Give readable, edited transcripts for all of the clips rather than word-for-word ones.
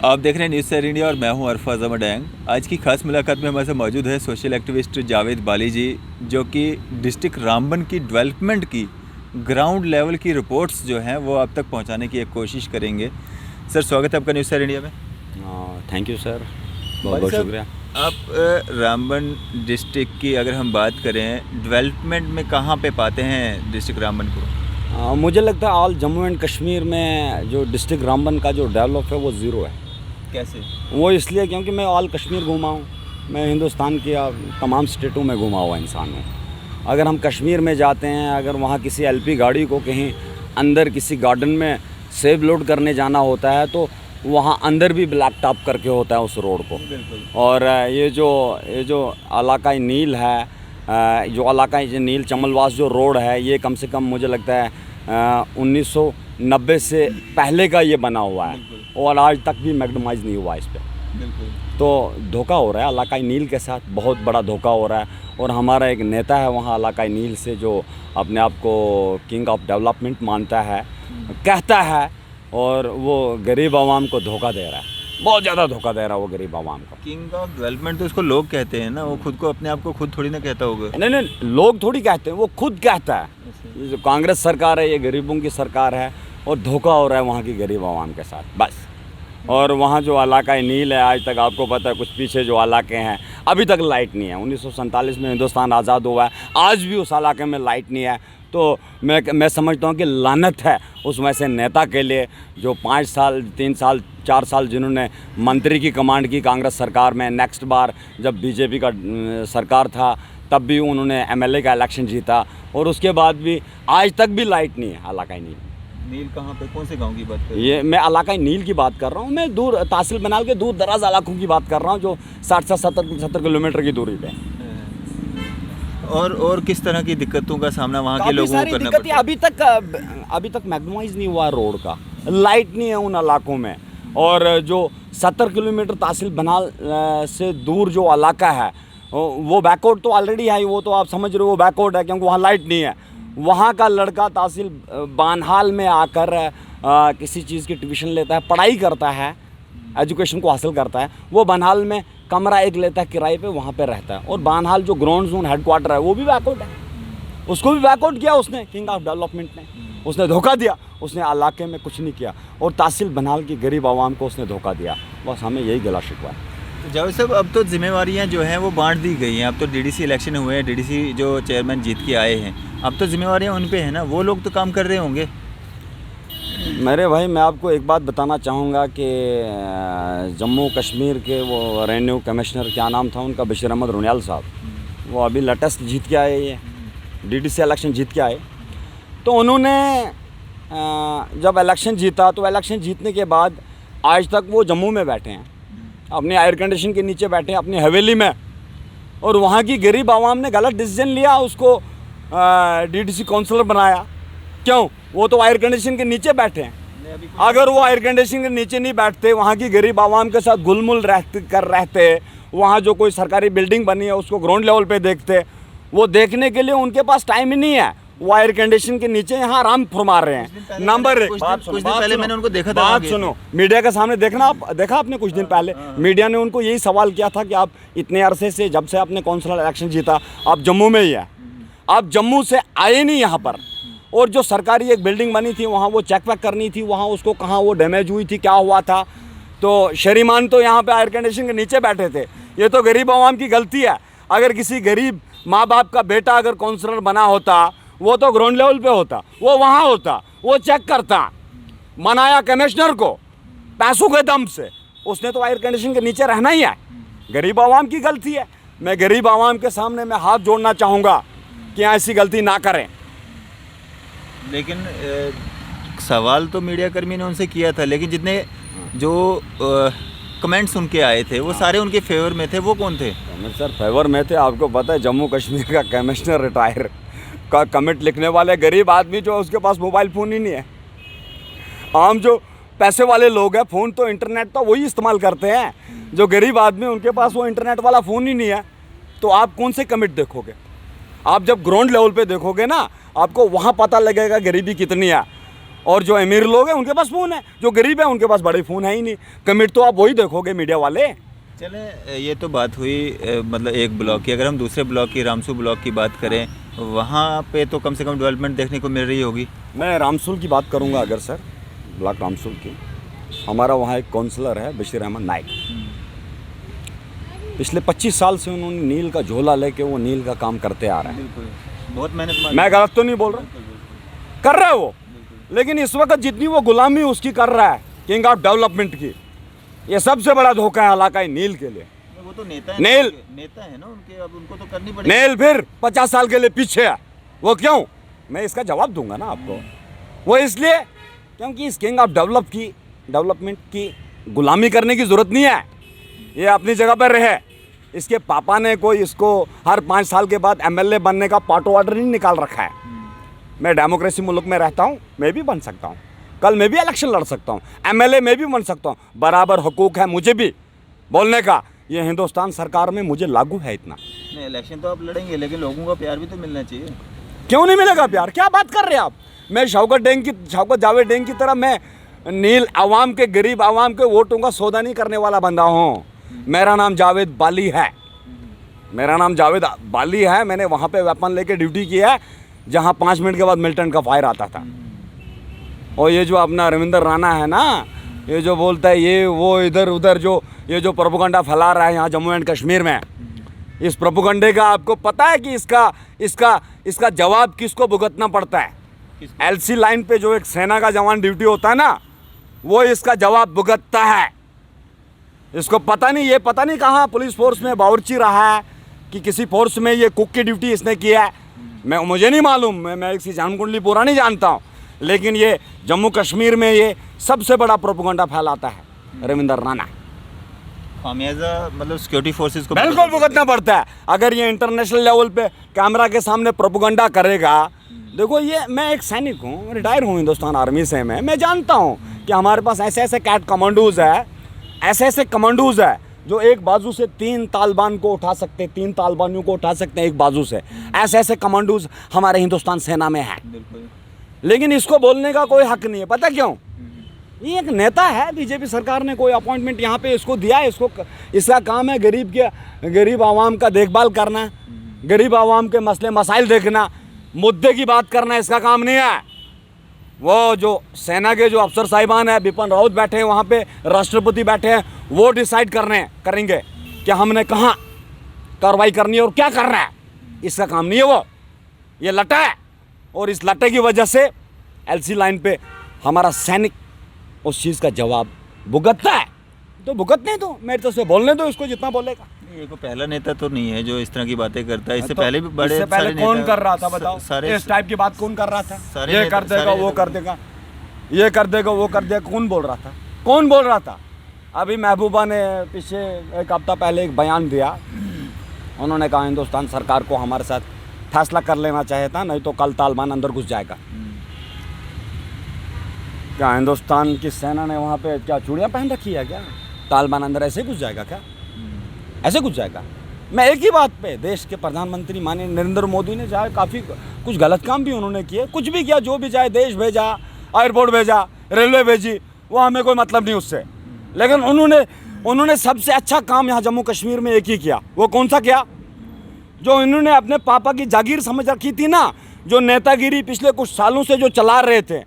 आप देख रहे हैं न्यूज़ सैर इंडिया और मैं हूं अरफाज अहमद डैंग। आज की खास मुलाकात में हमारे साथ मौजूद है सोशल एक्टिविस्ट जावेद बाली जी, जो कि डिस्ट्रिक्ट रामबन की डेवलपमेंट की ग्राउंड लेवल की रिपोर्ट्स जो हैं वो आप तक पहुंचाने की एक कोशिश करेंगे। सर, स्वागत है आपका न्यूज़ सैर इंडिया में। थैंक यू सर, बहुत बहुत शुक्रिया। आप रामबन डिस्ट्रिक्ट की अगर हम बात करें, डेवलपमेंट में कहाँ पे पाते हैं डिस्ट्रिक्ट रामबन को? मुझे लगता है ऑल जम्मू एंड कश्मीर में जो डिस्ट्रिक्ट रामबन का जो डेवलप है वो ज़ीरो है। कैसे? वो इसलिए क्योंकि मैं ऑल कश्मीर घूमा हूँ, मैं हिंदुस्तान के तमाम स्टेटों में घूमा हुआ इंसान हूँ। अगर हम कश्मीर में जाते हैं, अगर वहाँ किसी एलपी गाड़ी को कहीं अंदर किसी गार्डन में सेब लोड करने जाना होता है तो वहाँ अंदर भी ब्लैक टॉप करके होता है उस रोड को। और ये जो इलाका नील है, जो इलाका नील चमलवास जो रोड है, ये कम से कम मुझे लगता है 1990 से पहले का ये बना हुआ है और आज तक भी मैग्डमाइज नहीं हुआ इस पर। तो धोखा हो रहा है इलाका नील के साथ, बहुत बड़ा धोखा हो रहा है। और हमारा एक नेता है वहाँ इलाका नील से जो अपने आप को किंग ऑफ डेवलपमेंट मानता है, कहता है, और वो गरीब आवाम को धोखा दे रहा है, बहुत ज़्यादा धोखा दे रहा है वो गरीब आवाम को। किंग ऑफ डेवलपमेंट तो उसको लोग कहते हैं ना, वो खुद को अपने आप को खुद थोड़ी ना कहता होगा। नहीं, लोग थोड़ी कहते हैं, वो खुद कहता है। ये जो कांग्रेस सरकार है ये गरीबों की सरकार है और धोखा हो रहा है वहाँ की गरीब आवाम के साथ, बस। और वहाँ जो इलाका नील है, आज तक आपको पता है कुछ पीछे जो इलाके हैं अभी तक लाइट नहीं है। 1947 में हिंदुस्तान आज़ाद हुआ है, आज भी उस इलाके में लाइट नहीं है। तो मैं समझता हूँ कि लानत है उस वैसे नेता के लिए जो 5 साल 3 साल 4 साल जिन्होंने मंत्री की कमांड की कांग्रेस सरकार में। नेक्स्ट बार जब बीजेपी का सरकार था तब भी उन्होंने एमएलए का इलेक्शन जीता और उसके बाद भी आज तक भी लाइट नहीं है इलाका नील। नील कहाँ पे, कौन से गांव की बात कर रहे हैं? ये मैं इलाका नील की बात कर रहा हूँ, मैं दूर तहसील बनाल के दूर दराज इलाकों की बात कर रहा हूँ जो 60 से 70 किलोमीटर की दूरी पे। और किस तरह की दिक्कतों का सामना वहाँ के लोगों को करना पड़ता है? अभी तक मैग्डमाइज नहीं हुआ रोड का, लाइट नहीं है उन इलाकों में। और जो 70 किलोमीटर तहसील बनाल से दूर जो इलाका है वो बैकवर्ड तो ऑलरेडी है, वो तो आप समझ रहे हो वो बैकवर्ड है क्योंकि वहाँ लाइट नहीं है। वहाँ का लड़का तहसील बानहाल में आकर किसी चीज़ की ट्यूशन लेता है, पढ़ाई करता है, एजुकेशन को हासिल करता है, वो बानहाल में कमरा एक लेता है किराए पे, वहाँ पे रहता है। और बानहाल जो ग्राउंड जोन हेडक्वार्टर है वो भी बैकवर्ड है, उसको भी बैकवर्ड किया उसने, किंग ऑफ डेवलपमेंट ने। उसने धोखा दिया, उसने इलाके में कुछ नहीं किया और तहसील बनाल की गरीब आवाम को उसने धोखा दिया। बस हमें यही गला शिकवा है। तो जावेद साहब, अब तो जिम्मेवारियां जो हैं वो बांट दी गई हैं। अब तो डीडीसी इलेक्शन हुए हैं, डीडीसी जो चेयरमैन जीत के आए हैं, अब तो जिम्मेवारियां उन पे हैं ना, वो लोग तो काम कर रहे होंगे। मेरे भाई, मैं आपको एक बात बताना चाहूँगा कि जम्मू कश्मीर के वो रेवेन्यू कमिश्नर, क्या नाम था उनका, बशीर अहमद रुनियाल साहब, वो अभी लेटेस्ट जीत के आए, ये डीडीसी इलेक्शन जीत के आए। तो उन्होंने जब इलेक्शन जीता तो इलेक्शन जीतने के बाद आज तक वो जम्मू में बैठे हैं, अपने एयर कंडीशन के नीचे बैठे हैं अपनी हवेली में, और वहाँ की गरीब आवाम ने गलत डिसीजन लिया, उसको डीडीसी काउंसलर बनाया। क्यों? वो तो एयर कंडीशन के नीचे बैठे हैं। अगर वो एयर कंडीशन के नीचे नहीं बैठते, वहाँ की गरीब आवाम के साथ गुलमुल रहते, वहाँ जो कोई सरकारी बिल्डिंग बनी है उसको ग्राउंड लेवल पे देखते, वो देखने के लिए उनके पास टाइम ही नहीं है। वो एयर कंडीशन के नीचे यहाँ आराम फरमा रहे हैं। नंबर 1, कुछ दिन पहले मैंने उनको देखा था। बात सुनो, मीडिया के सामने देखा आपने कुछ दिन पहले मीडिया ने उनको यही सवाल किया था कि आप इतने अरसे से, जब से आपने काउंसिलर इलेक्शन जीता, आप जम्मू में ही है, आप जम्मू से आए नहीं यहाँ पर। और जो सरकारी एक बिल्डिंग बनी थी वहाँ वो चेक वेक करनी थी, वहाँ उसको कहाँ वो डैमेज हुई थी, क्या हुआ था। तो शरीमान तो यहाँ पे एयर कंडीशन के नीचे बैठे थे। ये तो गरीब आवाम की गलती है। अगर किसी गरीब माँ बाप का बेटा अगर काउंसलर बना होता, वो तो ग्राउंड लेवल पे होता, वो वहाँ होता, वो चेक करता। मनाया कमिश्नर को पैसों के दम से, उसने तो एयर कंडीशन के नीचे रहना ही है। गरीब आवाम की गलती है। मैं गरीब आवाम के सामने मैं हाथ जोड़ना चाहूँगा कि ऐसी गलती ना करें। लेकिन सवाल तो मीडिया कर्मी ने उनसे किया था, लेकिन जितने जो कमेंट्स उनके आए थे वो सारे उनके फेवर में थे। वो कौन थे? सर, फेवर में थे, आपको पता है जम्मू कश्मीर का कमिश्नर रिटायर का कमेंट लिखने वाले गरीब आदमी जो उसके पास मोबाइल फ़ोन ही नहीं है। आम जो पैसे वाले लोग हैं, फ़ोन तो इंटरनेट तो वही इस्तेमाल करते हैं। जो गरीब आदमी उनके पास वो इंटरनेट वाला फ़ोन ही नहीं है, तो आप कौन से कमेंट देखोगे? आप जब ग्राउंड लेवल पे देखोगे ना, आपको वहाँ पता लगेगा गरीबी कितनी है। और जो अमीर लोग हैं उनके पास फ़ोन है, जो गरीब है उनके पास बड़े फ़ोन है ही नहीं। कमिट तो आप वही देखोगे मीडिया वाले। चलें, ये तो बात हुई मतलब एक ब्लॉक की। अगर हम दूसरे ब्लॉक की, रामसू ब्लॉक की बात करें, वहाँ पे तो कम से कम डेवलपमेंट देखने को मिल रही होगी। मैं रामसूल की बात करूंगा अगर सर, ब्लॉक रामसूल की, हमारा वहाँ एक काउंसलर है बशीर अहमद नाइक। पिछले 25 साल से उन्होंने नील का झोला लेके वो नील का काम करते आ रहे हैं। बिल्कुल, बहुत मेहनत। मैं गलत तो नहीं बोल रहा, कर रहा है वो, लेकिन इस वक्त जितनी वो गुलामी उसकी कर रहा है किंग ऑफ डेवलपमेंट की, ये सबसे बड़ा धोखा है इलाकाई नील के लिए। वो तो नेता है, नेता है ना उनके, अब उनको तो करनी पड़ेगी। नील फिर 50 साल के लिए पीछे है। वो क्यों? मैं इसका जवाब दूंगा ना आपको। वो इसलिए क्योंकि इस किंग ऑफ डेवलपमेंट की गुलामी करने की ज़रूरत नहीं है। ये अपनी जगह पर रहे। इसके पापा ने कोई इसको हर 5 साल के बाद एमएलए बनने का पाटो ऑर्डर नहीं निकाल रखा है। मैं डेमोक्रेसी मुल्क में रहता हूँ, मैं भी बन सकता हूँ, कल मैं भी इलेक्शन लड़ सकता हूँ, एमएलए मैं भी बन सकता हूँ, बराबर हुकूक है मुझे भी बोलने का। ये हिंदुस्तान सरकार में मुझे लागू है इतना। नहीं, इलेक्शन तो आप लड़ेंगे, लेकिन लोगों का प्यार भी तो मिलना चाहिए। क्यों नहीं मिलेगा प्यार? क्या बात कर रहे हैं आप? मैं शौकत जावेद डेंग की तरह मैं नील आवाम के, गरीब आवाम के वोटों का सौदा नहीं करने वाला बंदा हूँ। मेरा नाम जावेद बाली है, मेरा नाम जावेद बाली है। मैंने वहाँ पे वेपन लेके ड्यूटी की है जहाँ 5 मिनट के बाद मिलिटेंट का फायर आता था। और ये जो अपना रविंदर राणा है ना, ये जो बोलता है ये वो इधर उधर, जो ये जो प्रोपेगेंडा फैला रहा है यहाँ जम्मू एंड कश्मीर में, इस प्रोपेगेंडे का आपको पता है कि इसका जवाब किसको भुगतना पड़ता है? एलसी लाइन पे जो एक सेना का जवान ड्यूटी होता है ना, वो इसका जवाब भुगतता है। इसको पता नहीं, ये पता नहीं कहाँ पुलिस फोर्स में बावर्ची रहा है कि किसी फोर्स में ये कुक की ड्यूटी इसने किया है। मुझे नहीं मालूम, मैं इसकी जानकुंडली पूरा नहीं जानता हूँ, लेकिन ये जम्मू कश्मीर में ये सबसे बड़ा प्रोपेगेंडा फैलाता है रविंदर राणा। खामियाजा मतलब सिक्योरिटी फोर्सेस को बिल्कुल भुगतना पड़ता है। अगर ये इंटरनेशनल लेवल पे कैमरा के सामने प्रोपेगेंडा करेगा, देखो ये मैं एक सैनिक हूँ, रिटायर हूँ हिंदुस्तान आर्मी से। मैं जानता हूँ कि हमारे पास ऐसे ऐसे कैट कमांडोज है, ऐसे कमांडोज है जो एक बाजू से 3 तालिबान को उठा सकते, 3 तालिबानियों को उठा सकते हैं एक बाजू से। ऐसे कमांडोज हमारे हिंदुस्तान सेना में है, लेकिन इसको बोलने का कोई हक नहीं है। पता क्यों? ये एक नेता है, बीजेपी सरकार ने कोई अपॉइंटमेंट यहाँ पे इसको दिया है। इसका काम है गरीब आवाम का देखभाल करना, गरीब आवाम के मसले मसाइल देखना, मुद्दे की बात करना इसका काम नहीं है। वो जो सेना के जो अफसर साहिबान हैं, बिपिन रावत बैठे हैं वहाँ पे, राष्ट्रपति बैठे हैं, वो डिसाइड करेंगे कि हमने कहाँ कार्रवाई करनी है और क्या करना है। इसका काम नहीं है वो, ये लटा है। और इस लटे की वजह से एलसी लाइन पे हमारा सैनिक उस चीज़ का जवाब भुगतता है। तो भुगतने दो, मेरे तो से बोलने दो इसको जितना बोलेगा। ये कोई पहला नेता तो नहीं है जो इस तरह की बातें करता है। इससे तो पहले भी बड़े इससे पहले सारे कौन नेता- कर रहा था बताओ? सारे इस टाइप की बात कौन कर रहा था? सारे ये नेता- कर देगा, सारे वो नेता- कर देगा, ये कर देगा, वो कर देगा। कौन बोल रहा था? कौन बोल रहा था? अभी महबूबा ने पीछे एक हफ्ता पहले एक बयान दिया। उन्होंने कहा हिंदुस्तान सरकार को हमारे साथ फैसला कर लेना चाहिए था, नहीं तो कल तालिबान अंदर घुस जाएगा। क्या हिंदुस्तान की सेना ने वहाँ पे क्या चूड़ियाँ पहन रखी है क्या? तालिबान अंदर ऐसे घुस जाएगा क्या? ऐसे घुस जाएगा? मैं एक ही बात पे, देश के प्रधानमंत्री माननीय नरेंद्र मोदी ने चाहे काफ़ी कुछ गलत काम भी उन्होंने किए, कुछ भी किया, जो भी चाहे, देश भेजा, एयरपोर्ट भेजा, रेलवे भेजी, वो हमें कोई मतलब नहीं उससे। लेकिन उन्होंने सबसे अच्छा काम यहाँ जम्मू कश्मीर में एक ही किया। वो कौन सा किया? जो इन्होंने अपने पापा की जागीर समझ रखी थी ना, जो नेतागिरी पिछले कुछ सालों से जो चला रहे थे,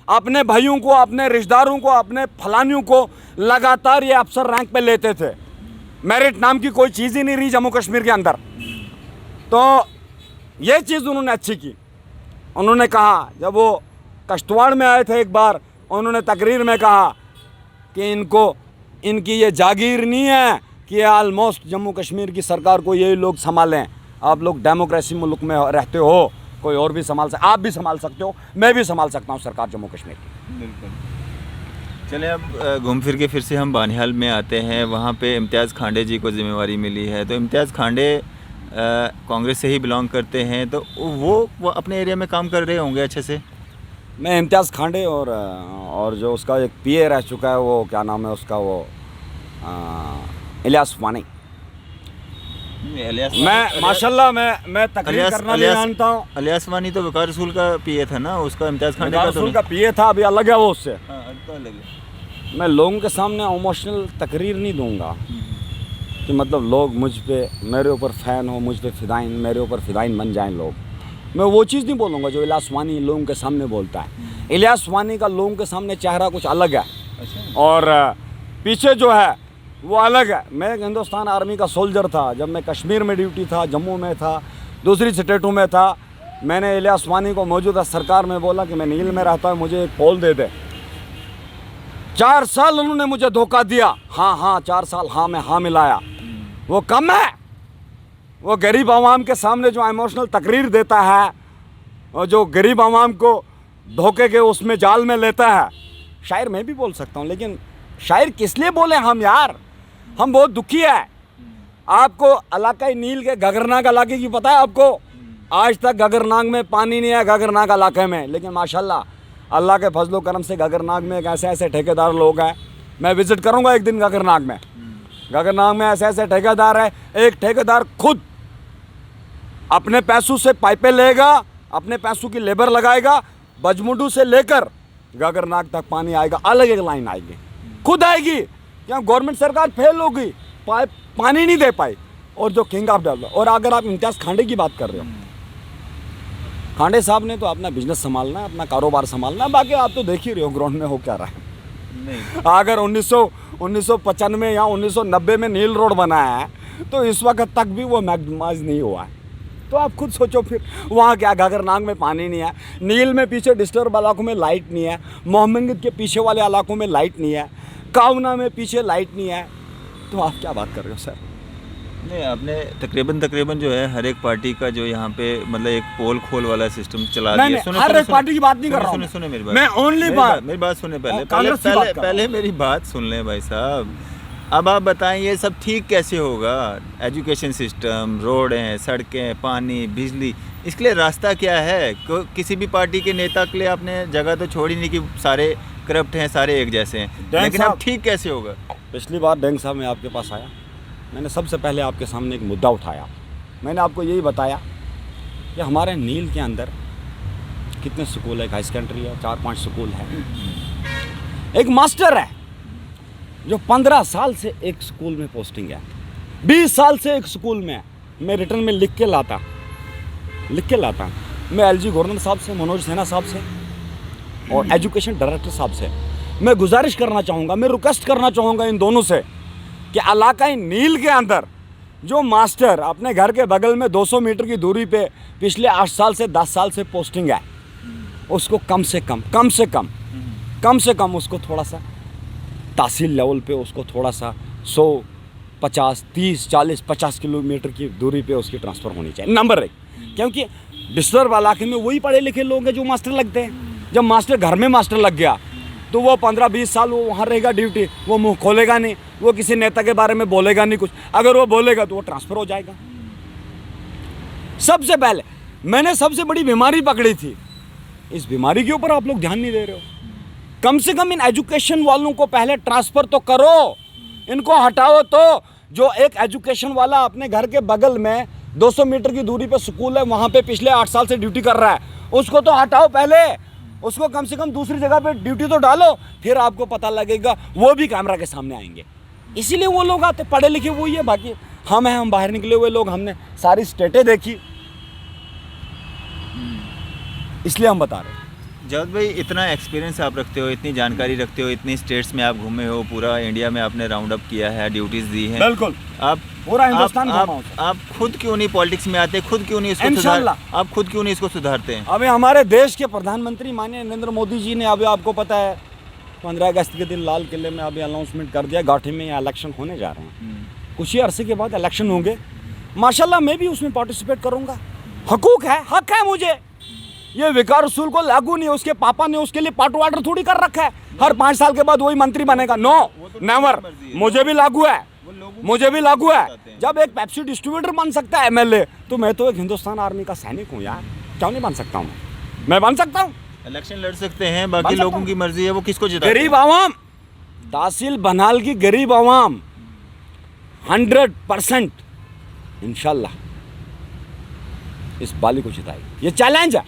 अपने भाइयों को, अपने रिश्तेदारों को, अपने फलानियों को लगातार ये अफसर रैंक पे लेते थे। मेरिट नाम की कोई चीज़ ही नहीं रही जम्मू कश्मीर के अंदर। तो ये चीज़ उन्होंने अच्छी की। उन्होंने कहा, जब वो कश्तवाड़ में आए थे एक बार, उन्होंने तकरीर में कहा कि इनकी ये जागीर नहीं है कि ऑलमोस्ट जम्मू कश्मीर की सरकार को यही लोग संभालें। आप लोग डेमोक्रेसी मुल्क में रहते हो, कोई और भी आप भी संभाल सकते हो, मैं भी संभाल सकता हूँ सरकार जम्मू कश्मीर की। बिल्कुल। चलिए अब घूम फिर के फिर से हम बानिहाल में आते हैं। वहाँ पे इम्तियाज़ खांडे जी को जिम्मेवारी मिली है। तो इम्तियाज़ खांडे कांग्रेस से ही बिलोंग करते हैं, तो वो अपने एरिया में काम कर रहे होंगे अच्छे से। मैं इम्तियाज़ खांडे और जो उसका एक पीए रह चुका है, वो क्या नाम है उसका, वो इलियास वानी, मैं माशाल्लाह मैं तकरीर करना नहीं जानता हूँ। इलियास वानी तो वकार रसूल का पीए था ना, उसका इम्तियाज खान का रसूल का पीए था, अभी अलग है वो उससे। तो अलग है। मैं लोगों के सामने इमोशनल तकरीर नहीं दूंगा कि मतलब लोग मुझ पे मेरे ऊपर फ़ैन हो, मुझ पे फ़िदाइन, मेरे ऊपर फ़िदाइन बन जाएं लोग। मैं वो चीज़ नहीं बोलूँगा जो इलियास वानी लोगों के सामने बोलता है। इलियास वानी का लोगों के सामने चेहरा कुछ अलग है और पीछे जो है वो अलग है। मैं एक हिंदुस्तान आर्मी का सोल्जर था, जब मैं कश्मीर में ड्यूटी था, जम्मू में था, दूसरी स्टेटों में था। मैंने इलियास वानी को मौजूदा सरकार में बोला कि मैं नील में रहता हूँ, मुझे एक पोल दे दे। 4 साल उन्होंने मुझे धोखा दिया। हाँ 4 साल हाँ में हाँ मिलाया। वो कम है? वो गरीब आवाम के सामने जो इमोशनल तकरीर देता है और जो गरीब आवाम को धोखे के उसमें जाल में लेता है, शायर मैं भी बोल सकता हूँ, लेकिन शायर किस लिए बोले हम यार? हम बहुत दुखी है। आपको इलाका नील के गगरनाक इलाके की पता है आपको? आज तक गगरनाक में पानी नहीं है, गगरनाक इलाके में, लेकिन माशाल्लाह अल्लाह के फजलो करम से गगरनाक में एक ऐसे ऐसे ठेकेदार लोग हैं। मैं विज़िट करूंगा एक दिन गगरनाक में। गगरनाक में ऐसे ऐसे ठेकेदार है। एक ठेकेदार खुद अपने पैसों से पाइपें लेगा, अपने पैसों की लेबर लगाएगा, बजमुंडू से लेकर गगरनाक तक पानी आएगा, अलग एक लाइन आएगी, खुद आएगी। क्या गवर्नमेंट सरकार फेल हो गई, पानी नहीं दे पाई। और जो किंग ऑफ डेवलप, और अगर आप इम्तियाज़ खांडे की बात कर रहे हो, खांडे साहब ने तो अपना बिजनेस संभालना है, अपना कारोबार संभालना है, बाकी आप तो देख ही रहे हो ग्राउंड में हो क्या रहा है। नहीं। अगर 1995 या 1990 में नील रोड बनाया है तो इस वक्त तक भी वो मैक्सिमाइज नहीं हुआ है। तो आप खुद सोचो फिर वहाँ क्या, गगरनाक में पानी नहीं है, नील में पीछे डिस्टर्ब इलाकों में लाइट नहीं है, मोहम्मद के पीछे वाले इलाकों में लाइट नहीं है, कावना में पीछे लाइट नहीं है, तो आप क्या बात कर रहे हो सर? नहीं, आपने तकरीबन जो है हर एक पार्टी का जो यहाँ पे मतलब एक पोल खोल वाला सिस्टम चला दिया। सुनो, हर एक पार्टी की बात नहीं कर रहा हूँ। सुने मेरी बात, मैं ओनली बात, मेरी बात सुने पहले मेरी बात सुन लें भाई साहब। अब आप बताएं ये सब ठीक कैसे होगा? एजुकेशन सिस्टम, रोडें, सड़कें, पानी, बिजली, इसके लिए रास्ता क्या है? किसी भी पार्टी के नेता के लिए आपने जगह तो छोड़ी नहीं कि सारे करप्ट हैं, सारे एक जैसे हैं, लेकिन अब ठीक कैसे होगा? पिछली बार डेंग साहब मैं आपके पास आया, मैंने सबसे पहले आपके सामने एक मुद्दा उठाया। मैंने आपको यही बताया कि हमारे नील के अंदर कितने स्कूल है, एक हाई सेकेंडरी है, 4-5 स्कूल है, एक मास्टर है जो 15 साल से एक स्कूल में पोस्टिंग है, 20 साल से एक स्कूल में है। मैं रिटर्न में लिख के लाता मैं एलजी गवर्नर साहब से, मनोज सिन्हा साहब से और एजुकेशन डायरेक्टर साहब से मैं गुजारिश करना चाहूँगा, मैं रिक्वेस्ट करना चाहूँगा इन दोनों से कि इलाकाई नील के अंदर जो मास्टर अपने घर के बगल में 200 मीटर की दूरी पे पिछले 8 साल से 10 साल से पोस्टिंग है, उसको कम से कम उसको थोड़ा सा तहसील लेवल पे उसको थोड़ा सा 100, 50, 30, 40, 50 किलोमीटर की दूरी पे उसकी ट्रांसफ़र होनी चाहिए। नंबर 1, क्योंकि डिस्टर्ब इलाके में वही पढ़े लिखे लोग हैं जो मास्टर लगते हैं। जब मास्टर घर में मास्टर लग गया तो वो 15-20 साल वो वहाँ रहेगा ड्यूटी, वो मुंह खोलेगा नहीं, वो किसी नेता के बारे में बोलेगा नहीं कुछ। अगर वो बोलेगा तो वो ट्रांसफ़र हो जाएगा। सबसे पहले मैंने सबसे बड़ी बीमारी पकड़ी थी, इस बीमारी के ऊपर आप लोग ध्यान नहीं दे रहे हो। कम से कम इन एजुकेशन वालों को पहले ट्रांसफ़र तो करो, इनको हटाओ। तो जो एक एजुकेशन वाला अपने घर के बगल में 200 मीटर की दूरी पे स्कूल है, वहाँ पे पिछले 8 साल से ड्यूटी कर रहा है, उसको तो हटाओ पहले, उसको कम से कम दूसरी जगह पे ड्यूटी तो डालो, फिर आपको पता लगेगा, वो भी कैमरा के सामने आएंगे। इसीलिए वो लोग आते, पढ़े लिखे वही है, बाकी हम बाहर निकले हुए लोग, हमने सारी स्टेटें देखी, इसलिए हम बता रहे हैं। जावेद भाई, इतना एक्सपीरियंस आप रखते हो, इतनी जानकारी रखते हो, इतनी स्टेट्स में आप घूमे हो, पूरा इंडिया में आपने राउंड अप किया है, ड्यूटीज़ दी हैं। बिल्कुल, आप पूरा हिंदुस्तान आप खुद क्यों नहीं पॉलिटिक्स में आते? खुद क्यों नहीं इसको सुधारते हैं? अभी हमारे देश के प्रधानमंत्री माननीय नरेंद्र मोदी जी ने, अभी आपको पता है 15 अगस्त के दिन लाल किले में अभी अनाउंसमेंट कर दिया, गाठी में यहाँ इलेक्शन होने जा रहे हैं, कुछ ही अरसे के बाद इलेक्शन होंगे। माशाल्लाह मैं भी उसमें पार्टिसिपेट करूँगा, हकूक है, हक है मुझे। ये विकार रसूल को लागू नहीं है, उसके पापा ने उसके लिए पार्ट वाटर थोड़ी कर रखा है, हर 5 साल के बाद वही मंत्री बनेगा। No, never. मुझे भी लागू है, जब एक पेप्सी डिस्ट्रीब्यूटर बन सकता है एमएलए, तो मैं तो एक हिंदुस्तान आर्मी का सैनिक हूँ यार, क्यों नहीं बन सकता हूँ? मैं बन सकता हूँ, इलेक्शन लड़ सकते हैं, बाकी लोगों की मर्जी है, वो किसको जिताते हैं? गरीब आवाम, तहसील बनाल की गरीब आवाम 100% इंशाल्लाह इस बाली को जिताएगी। ये चैलेंज है,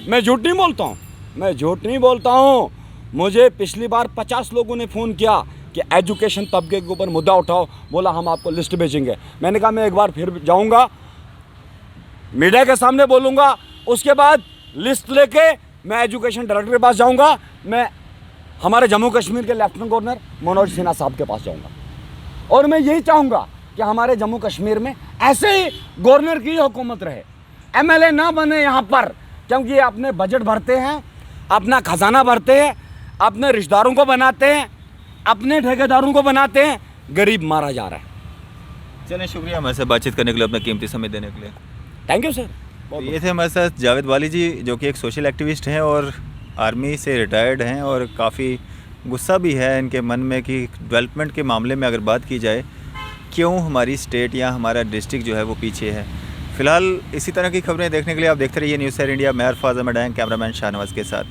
मैं झूठ नहीं बोलता हूँ, मैं झूठ नहीं बोलता हूँ। मुझे पिछली बार 50 लोगों ने फ़ोन किया कि एजुकेशन तबके के ऊपर मुद्दा उठाओ, बोला हम आपको लिस्ट भेजेंगे। मैंने कहा मैं एक बार फिर जाऊँगा, मीडिया के सामने बोलूँगा, उसके बाद लिस्ट लेके मैं एजुकेशन डायरेक्टर के पास जाऊँगा, मैं हमारे जम्मू कश्मीर के लेफ्टिनेंट गवर्नर मनोज सिन्हा साहब के पास जाऊँगा और मैं यही चाहूँगा कि हमारे जम्मू कश्मीर में ऐसे ही गवर्नर की हुकूमत रहे, एमएलए ना बने यहाँ पर, क्योंकि ये अपने बजट भरते हैं, अपना खजाना भरते हैं, अपने रिश्तेदारों को बनाते हैं, अपने ठेकेदारों को बनाते हैं, गरीब मारा जा रहा है। चलें, शुक्रिया हमारे साथ बातचीत करने के लिए, अपना कीमती समय देने के लिए। Thank you sir. तो ये थे हमारे साथ जावेद वाली जी, जो कि एक सोशल एक्टिविस्ट हैं और आर्मी से रिटायर्ड हैं, और काफ़ी गुस्सा भी है इनके मन में कि डेवलपमेंट के मामले में अगर बात की जाए क्यों हमारी स्टेट या हमारा डिस्ट्रिक्ट जो है वो पीछे है। फ़िलहाल इसी तरह की खबरें देखने के लिए आप देखते रहिए न्यूज़ 7 इंडिया। मैं अरफाज अहमद, कैमरामैन शाहनवाज के साथ।